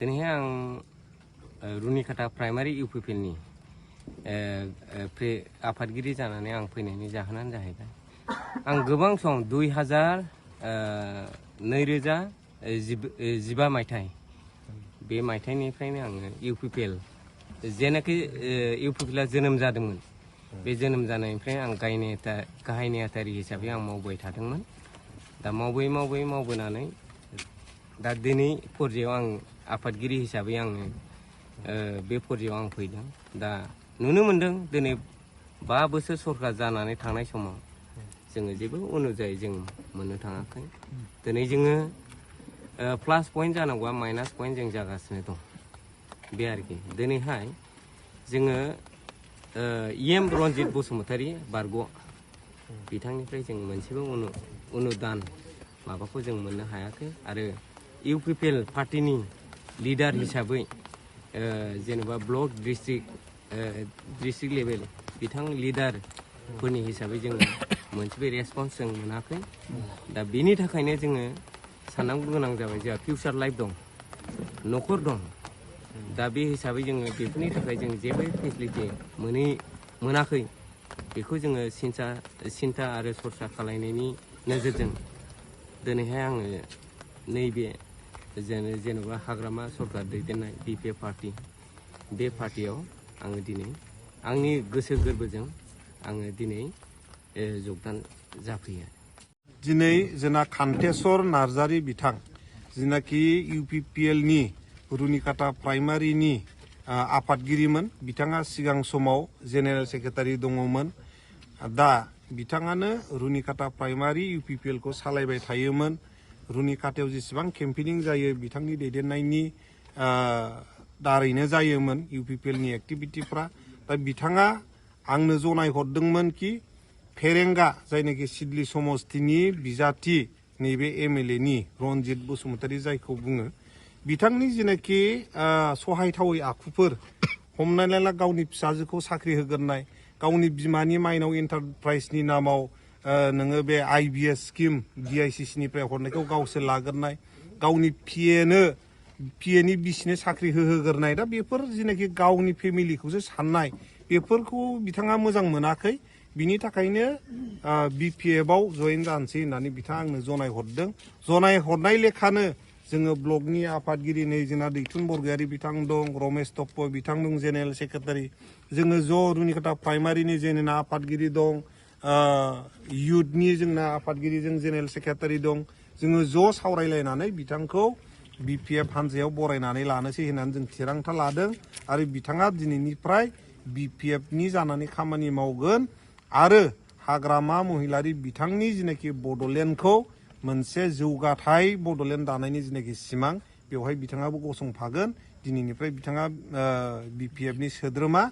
दिनैहाय आं रुनिकाटा प्राइमारि इउपिपिएलनि आफादगिरि जानानै आं फैनायनि जाहोनानो जाहैबाय आं गोबां सम 2015 मायथाइ बे मायथाइनिफ्रायनो आङो इउपिपिएल जेनाखि इउपिपिएलआ जोनोम जादोंमोन बे जोनोम जानायनिफ्राय आं गाहाय नेहाथारि हिसाबै आं मावबाय थादोंमोन। दा मावबोनानै दा दिनै पर्यायाव आं आफादगिरि हिसाबै आङो बे पर्यायाव आं फैदों। दा नुनो मोनदों दिनै 5 बोसोर सरकार जानानै थांनाय समाव जोङो जेबो अनुजायै जों मोननो थाङाखै। दिनै जोङो प्लास पइन्ट जानांगौआ माइनास पइन्ट जों जागासिनो दं। बे आरोखि दिनैहाय जोङो EM रन्जित बसुमतारी बारग' बिथांनिफ्राय जों मोनसेबो अनुदान माबाखौ जों मोननो हायाखै आरो इउपिपिएल पार्टीनि लिडार हिसाबै जेनेबा ब्लक डिस्ट्रिक्ट लेभेल बिथां लिडारफोरनि हिसाबै जोङो मोनसेबो रेसपन्स जों मोनाखै। दा बेनि थाखायनो जोङो साननांगौ गोनां जाबाय जोंहा फिउचार लाइफ दं, न'खर दं। दा बे हिसाबै जोङो बेफोरनि थाखाय जों जेबो फेसिलिटि मोनाखै। बेखौ जोङो सिन्था आरो सरसा खालायनायनि नोजोरजों दिनैहाय आङो नैबे जेनेबा हाग्रामा सरकार दैदेननाय बिपिएफ पार्टी बे पार्टीयाव आङो दिनै आंनि गोसो गोरबोजों आङो दिनै जगदान जाफैयो। दिनै जोंना कान्तेस्वर नार्जारी बिथां जिनाखि इउपिपिएलनि रुनिकाटा प्राइमारिनि आफादगिरिमोन, बिथाङा सिगां समाव जेनेरेल सेक्रेटारि दङमोन। दा बिथाङानो रुनिकाटा प्राइमारि इउपिपिएलखौ सालायबाय थायोमोन। रुनिकाटायाव जेसेबां केम्पेनिं जायो बिथांनि दैदेननायनि दारैनो जायोमोन इउपिपिएलनि एक्टिभिटिफ्रा। दा बिथाङा आंनो जनायहरदोंमोन कि फेरेंगा जायनाखि सिडली समस्तिनि बिजाथि नैबे एमएलएनि रन्जित बसुमतारी जायखौ बुङो, बिथांनि जेनाखि सहायथावै आखुफोर, हमनानै ला गावनि फिसाजोखौ साख्रि होग्रोनाय, गावनि बिमानि माइनाव एन्टारप्राइजनि नामाव नोङो बे IBS स्किम DICCनिफ्राय हरनायखौ गावसोर लाग्रोनाय, गावनि पिएनि बिसिनो साख्रि होहोग्रोनाय। दा बेफोर जेनाखि गावनि फेमिलिखौसो साननाय, बेफोरखौ बिथाङा मोजां मोनाखै। बिनि थाखायनो बिपिएफआव जयेन जानोसै होननानै बिथाङा आंनो जनायहरदों। जनायहरनाय लेखानो जोङो ब्लकनि आफादगिरि नै जोंना दैथुन बरगयारी बिथां दं, रमेश टप्प बिथां दं जेनेरेल सेक्रेटारि, जोङो ज' रुनिकाटा प्राइमारिनि जोंना आफादगिरि दं, इयुथनि जोंना आफादगिरिजों जेनेरेल सेक्रेटारि दं। जोङो ज' सावरायलायनानै बिथांखौ बिपिएफ हान्जायाव बरायनानै लानोसै होननानै जों थिरांथा लादों आरो बिथाङा दिनैनिफ्राय बिपिएफनि जानानै खामानि मावगोन आरो हाग्रामा महिलारि बिथांनि जिनाखि बड'लेण्डखौ मोनसे जौगाथाय बड'लेण्ड दानायनि जिनाखि सिमां, बेवहाय बिथाङाबो गसंफागोन। दिनैनिफ्राय बिथाङा बिपिएफनि सोद्रोमा